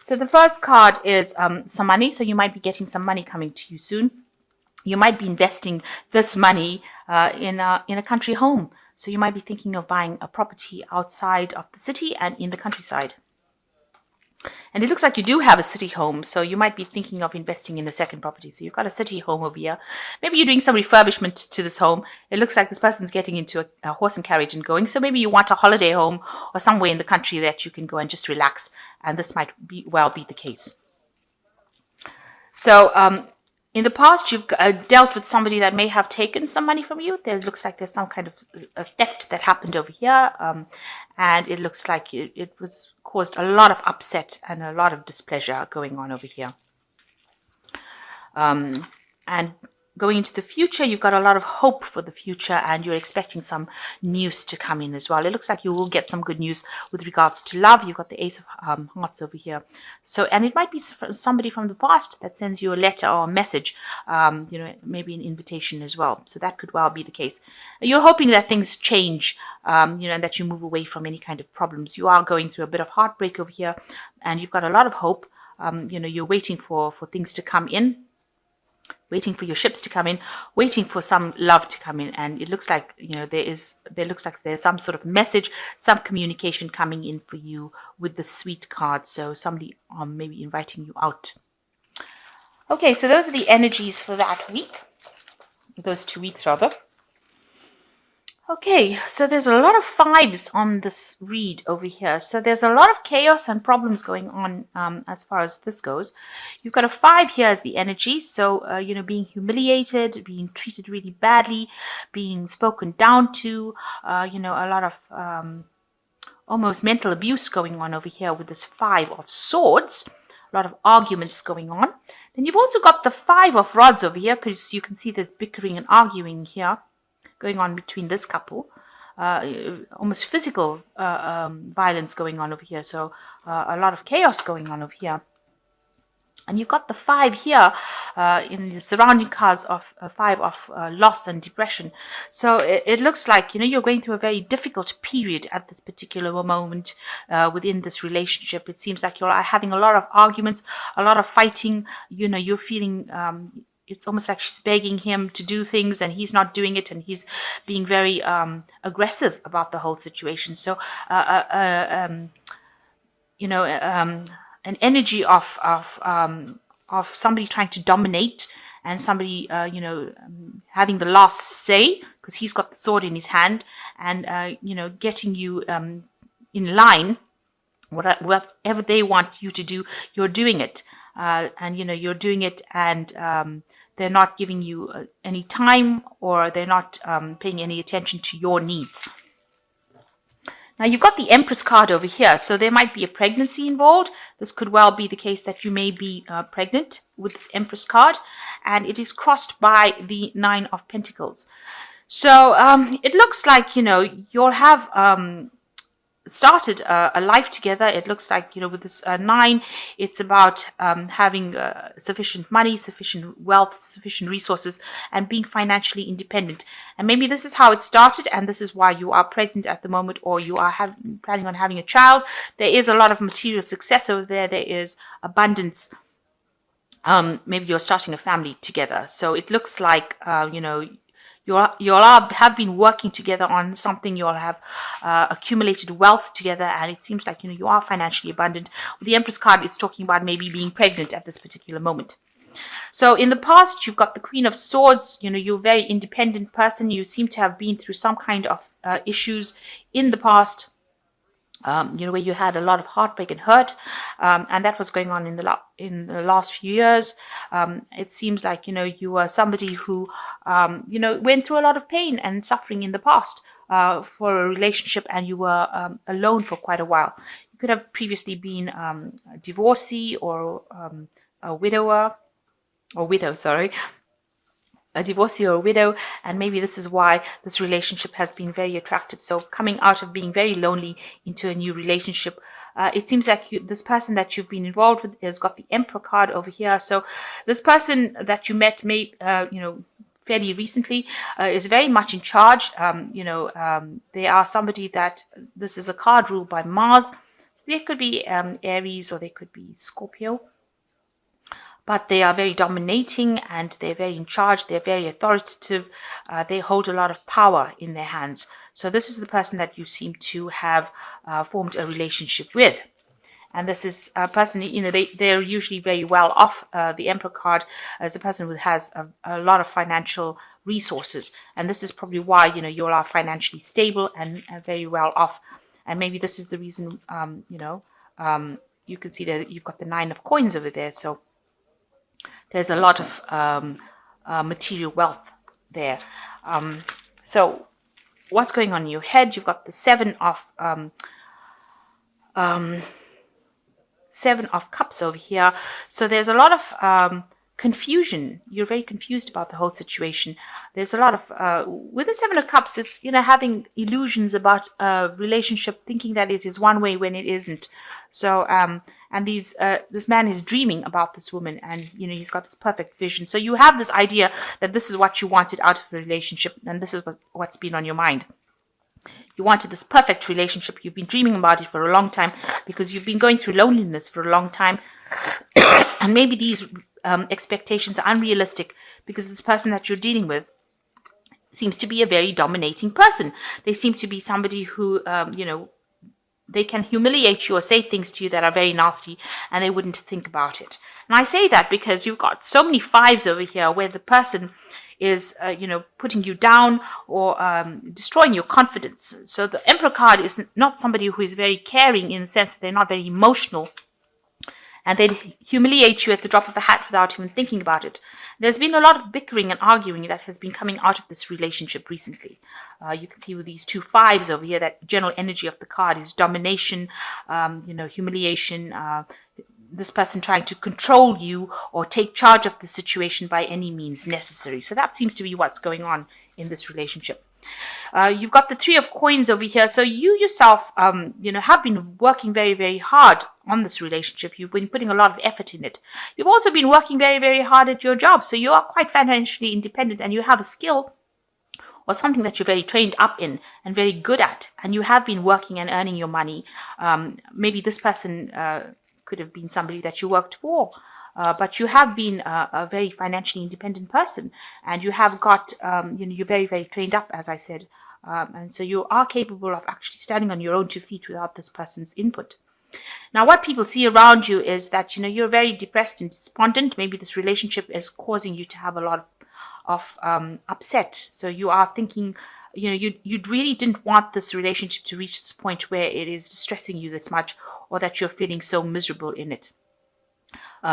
So the first card is some money. So you might be getting some money coming to you soon. You might be investing this money in a country home. So you might be thinking of buying a property outside of the city and in the countryside. And it looks like you do have a city home, so you might be thinking of investing in a second property. So you've got a city home over here. Maybe you're doing some refurbishment to this home. It looks like this person's getting into a horse and carriage and going. So maybe you want a holiday home or somewhere in the country that you can go and just relax. And this might be the case. So in the past, you've dealt with somebody that may have taken some money from you. There looks like there's some kind of theft that happened over here. And it looks like it was caused a lot of upset and a lot of displeasure going on over here. And going into the future, you've got a lot of hope for the future and you're expecting some news to come in as well. It looks like you will get some good news with regards to love. You've got the Ace of Hearts over here. So, and it might be somebody from the past that sends you a letter or a message, maybe an invitation as well. So that could well be the case. You're hoping that things change, and that you move away from any kind of problems. You are going through a bit of heartbreak over here and you've got a lot of hope. You're waiting for things to come in. Waiting for your ships to come in, waiting for some love to come in, and it looks like there's some sort of message, some communication coming in for you with the Sweet card. So somebody maybe inviting you out. Okay, so those are the energies for that week, those 2 weeks rather. Okay, so there's a lot of 5s on this read over here. So there's a lot of chaos and problems going on as far as this goes. You've got a 5 here as the energy. So, being humiliated, being treated really badly, being spoken down to, a lot of almost mental abuse going on over here with this 5 of Swords. A lot of arguments going on. Then you've also got the 5 of Rods over here because you can see there's bickering and arguing here going on between this couple, almost physical violence going on over here. So a lot of chaos going on over here. And you've got the 5 here in the surrounding cards of 5 of loss and depression. So it looks like, you're going through a very difficult period at this particular moment within this relationship. It seems like you're having a lot of arguments, a lot of fighting. You're feeling it's almost like she's begging him to do things and he's not doing it and he's being very aggressive about the whole situation. So, an energy of somebody trying to dominate and somebody, having the last say because he's got the sword in his hand and, getting you in line. Whatever they want you to do, you're doing it. You're doing it and they're not giving you any time or they're not paying any attention to your needs. Now, you've got the Empress card over here, so there might be a pregnancy involved. This could well be the case that you may be pregnant with this Empress card, and it is crossed by the 9 of Pentacles. So it looks like, you'll have started a life together. It looks like, with this 9, it's about having sufficient money, sufficient wealth, sufficient resources, and being financially independent. And maybe this is how it started, and this is why you are pregnant at the moment, or you are planning on having a child. There is a lot of material success over there. There is abundance. Maybe you're starting a family together. So it looks like, you'll have been working together on something. You'll have accumulated wealth together, and it seems like you are financially abundant. With the Empress card, it's talking about maybe being pregnant at this particular moment. So in the past, you've got the Queen of Swords. You're a very independent person. You seem to have been through some kind of issues in the past. Where you had a lot of heartbreak and hurt, and that was going on in the last few years. It seems like you were somebody who went through a lot of pain and suffering in the past for a relationship, and you were alone for quite a while. You could have previously been a divorcee or a widow, a divorcee or a widow, and maybe this is why this relationship has been very attractive. So coming out of being very lonely into a new relationship, it seems like this person that you've been involved with has got the Emperor card over here. So this person that you met may, fairly recently is very much in charge. They are somebody that, this is a card ruled by Mars. So They could be Aries, or they could be Scorpio. But they are very dominating, and they're very in charge. They're very authoritative. They hold a lot of power in their hands. So this is the person that you seem to have formed a relationship with. And this is a person, they're usually very well off. The Emperor card as a person who has a lot of financial resources. And this is probably why, you all are financially stable and very well off. And maybe this is the reason, you can see that you've got the 9 of coins over there. So there's a lot of material wealth there. So what's going on in your head? You've got the 7 of Cups over here. So there's a lot of confusion. You're very confused about the whole situation. There's a lot of, with the 7 of Cups, it's, having illusions about a relationship, thinking that it is one way when it isn't. So, and this man is dreaming about this woman, and, he's got this perfect vision. So you have this idea that this is what you wanted out of a relationship, and this is what's been on your mind. You wanted this perfect relationship. You've been dreaming about it for a long time because you've been going through loneliness for a long time. And maybe these expectations are unrealistic because this person that you're dealing with seems to be a very dominating person. They seem to be somebody who, they can humiliate you or say things to you that are very nasty, and they wouldn't think about it. And I say that because you've got so many 5s over here where the person is, putting you down or destroying your confidence. So the Emperor card is not somebody who is very caring in the sense that they're not very emotional. And they'd humiliate you at the drop of a hat without even thinking about it. There's been a lot of bickering and arguing that has been coming out of this relationship recently. You can see with these 2 5s over here, that general energy of the card is domination, humiliation, this person trying to control you or take charge of the situation by any means necessary. So that seems to be what's going on in this relationship. You've got the 3 of coins over here. So you yourself, have been working very, very hard on this relationship. You've been putting a lot of effort in it. You've also been working very, very hard at your job. So you are quite financially independent, and you have a skill or something that you're very trained up in and very good at. And you have been working and earning your money. Maybe this person could have been somebody that you worked for. But you have been a very financially independent person, and you have got, you're very, very trained up, as I said. And so you are capable of actually standing on your own 2 feet without this person's input. Now, what people see around you is that, you're very depressed and despondent. Maybe this relationship is causing you to have a lot of upset. So you are thinking, you really didn't want this relationship to reach this point where it is distressing you this much, or that you're feeling so miserable in it.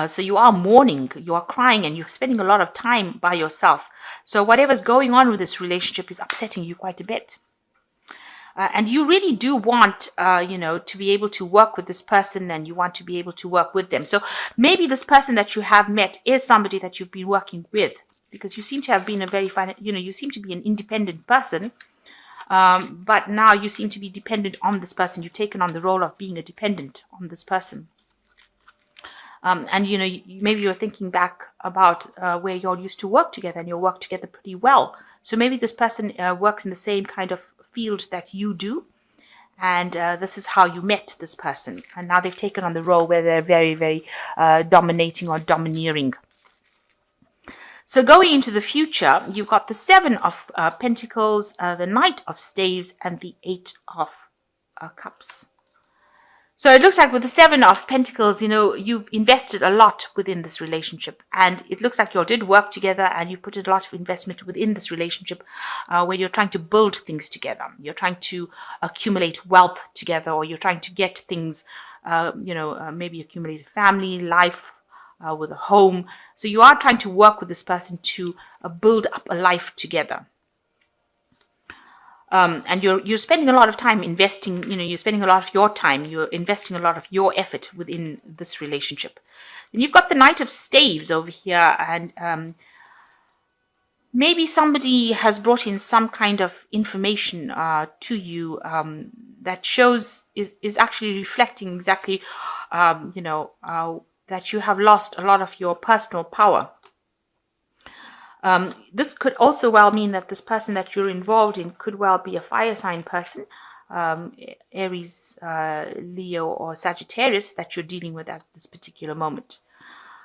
So you are mourning, you are crying, and you're spending a lot of time by yourself. So whatever's going on with this relationship is upsetting you quite a bit. And you really do want, to be able to work with this person, and you want to be able to work with them. So maybe this person that you have met is somebody that you've been working with, because you seem to have been you seem to be an independent person. But now you seem to be dependent on this person. You've taken on the role of being a dependent on this person. And, maybe you're thinking back about where you all used to work together, and you work together pretty well. So maybe this person works in the same kind of field that you do. And this is how you met this person. And now they've taken on the role where they're very, very dominating or domineering. So going into the future, you've got the 7 of Pentacles, the Knight of Staves, and the 8 of Cups. So it looks like with the 7 of Pentacles, you've invested a lot within this relationship. And it looks like you all did work together, and you've put a lot of investment within this relationship where you're trying to build things together. You're trying to accumulate wealth together, or you're trying to get things, maybe accumulate a family, life with a home. So you are trying to work with this person to build up a life together. And you're spending a lot of time investing, you're spending a lot of your time, you're investing a lot of your effort within this relationship. Then you've got the Knight of Staves over here, and maybe somebody has brought in some kind of information to you that shows, is actually reflecting exactly, that you have lost a lot of your personal power. This could also well mean that this person that you're involved in could well be a fire sign person. Aries, Leo, or Sagittarius that you're dealing with at this particular moment.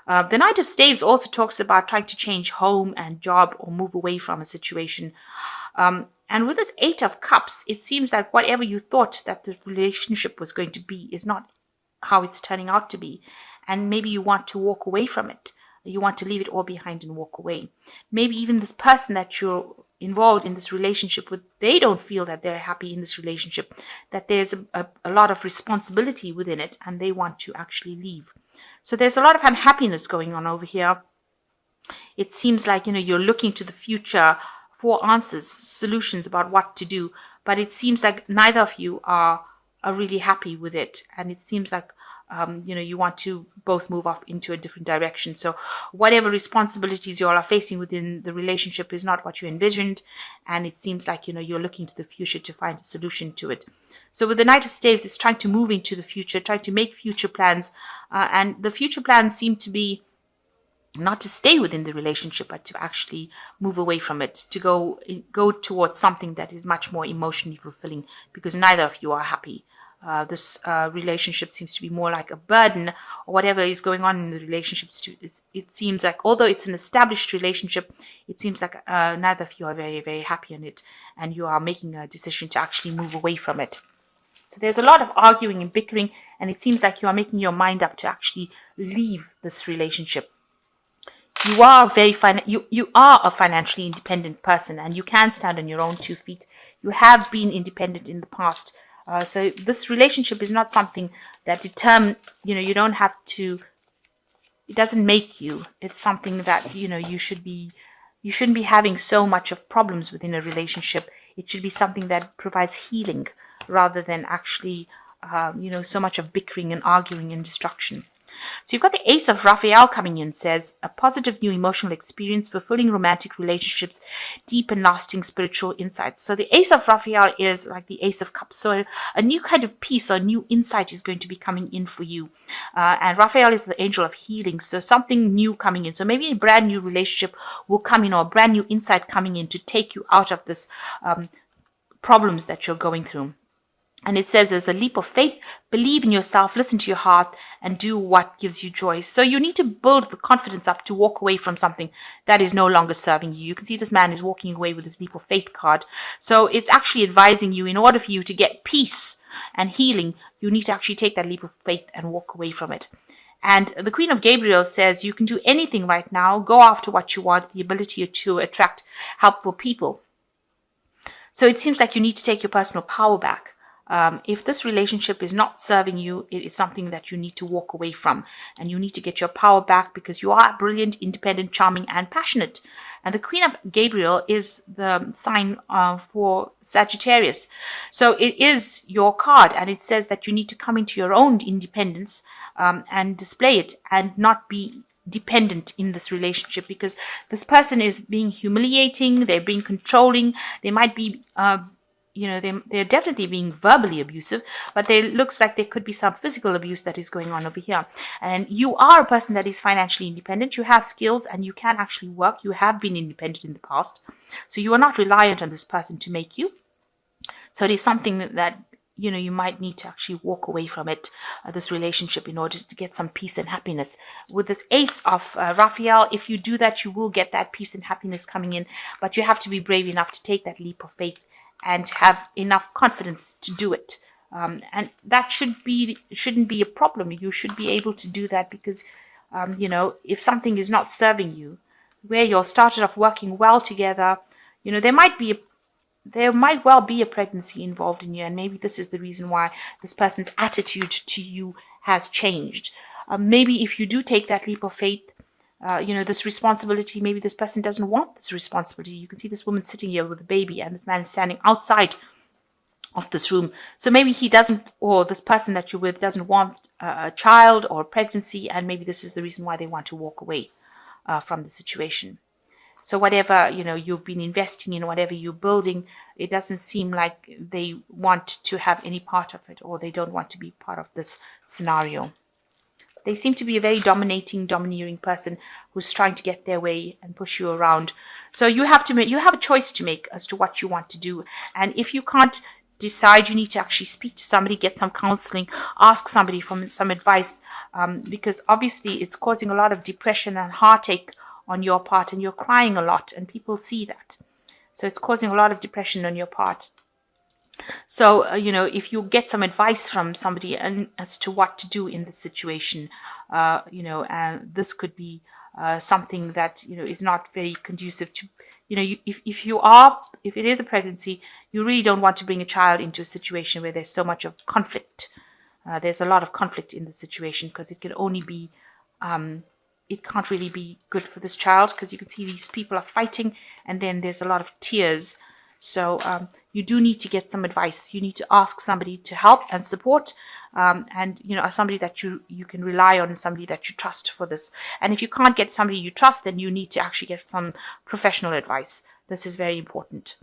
The Knight of Staves also talks about trying to change home and job or move away from a situation. And with this Eight of Cups, it seems like whatever you thought that the relationship was going to be is not how it's turning out to be. And maybe you want to walk away from it. You want to leave it all behind and walk away. Maybe even this person that you're involved in this relationship with, they don't feel that they're happy in this relationship, that there's a lot of responsibility within it, and they want to actually leave. So there's a lot of unhappiness going on over here. It seems like, you're looking to the future for answers, solutions about what to do, but it seems like neither of you are really happy with it. And it seems like, you want to both move off into a different direction. So whatever responsibilities you all are facing within the relationship is not what you envisioned. And it seems like, you're looking to the future to find a solution to it. So with the Knight of Staves, it's trying to move into the future, trying to make future plans. And the future plans seem to be not to stay within the relationship, but to actually move away from it, to go towards something that is much more emotionally fulfilling, because neither of you are happy. This relationship seems to be more like a burden, or whatever is going on in the relationship. It seems like, although it's an established relationship, it seems like neither of you are very, very happy in it, and you are making a decision to actually move away from it. So there's a lot of arguing and bickering, and it seems like you are making your mind up to actually leave this relationship. You are you are a financially independent person, and you can stand on your own 2 feet. You have been independent in the past. So this relationship is not something that you don't have to, it doesn't make you. It's something that, you shouldn't be having so much of problems within a relationship. It should be something that provides healing rather than actually, so much of bickering and arguing and destruction. So you've got the Ace of Raphael coming in, says, a positive new emotional experience, fulfilling romantic relationships, deep and lasting spiritual insights. So the Ace of Raphael is like the Ace of Cups. So a new kind of peace or new insight is going to be coming in for you. And Raphael is the angel of healing. So something new coming in. So maybe a brand new relationship will come in, or a brand new insight coming in to take you out of this problems that you're going through. And it says there's a leap of faith, believe in yourself, listen to your heart, and do what gives you joy. So you need to build the confidence up to walk away from something that is no longer serving you. You can see this man is walking away with this leap of faith card. So it's actually advising you, in order for you to get peace and healing, you need to actually take that leap of faith and walk away from it. And the Queen of Gabriel says you can do anything right now. Go after what you want, the ability to attract helpful people. So it seems like you need to take your personal power back. If this relationship is not serving you, it is something that you need to walk away from, and you need to get your power back, because you are brilliant, independent, charming, and passionate. And the Queen of Gabriel is the sign for Sagittarius. So it is your card, and it says that you need to come into your own independence and display it, and not be dependent in this relationship, because this person is being humiliating, they're being controlling, they might be they're definitely being verbally abusive, but it looks like there could be some physical abuse that is going on over here. And you are a person that is financially independent. You have skills and you can actually work. You have been independent in the past. So you are not reliant on this person to make you. So it is something that, you might need to actually walk away from it, this relationship, in order to get some peace and happiness. With this Ace of Raphael, if you do that, you will get that peace and happiness coming in, but you have to be brave enough to take that leap of faith and have enough confidence to do it. And that shouldn't be a problem. You should be able to do that, because, if something is not serving you, where you started off working well together, there might well be a pregnancy involved in you, and maybe this is the reason why this person's attitude to you has changed. Maybe if you do take that leap of faith, this responsibility, maybe this person doesn't want this responsibility. You can see this woman sitting here with a baby, and this man is standing outside of this room. So maybe he doesn't, or this person that you're with doesn't want a child or a pregnancy, and maybe this is the reason why they want to walk away from the situation. So whatever, you've been investing in, whatever you're building, it doesn't seem like they want to have any part of it, or they don't want to be part of this scenario. They seem to be a very domineering person who's trying to get their way and push you around. So you have a choice to make as to what you want to do. And if you can't decide, you need to actually speak to somebody, get some counseling, ask somebody for some advice, because obviously it's causing a lot of depression and heartache on your part, and you're crying a lot, and people see that. So it's causing a lot of depression on your part. So, if you get some advice from somebody and as to what to do in this situation, and this could be something that, is not very conducive to, if it is a pregnancy, you really don't want to bring a child into a situation where there's so much of conflict. There's a lot of conflict in the situation, because it can only be, it can't really be good for this child, because you can see these people are fighting, and then there's a lot of tears. So you do need to get some advice. You need to ask somebody to help and support, and somebody that you can rely on, and somebody that you trust for this. And if you can't get somebody you trust, then you need to actually get some professional advice. This is very important.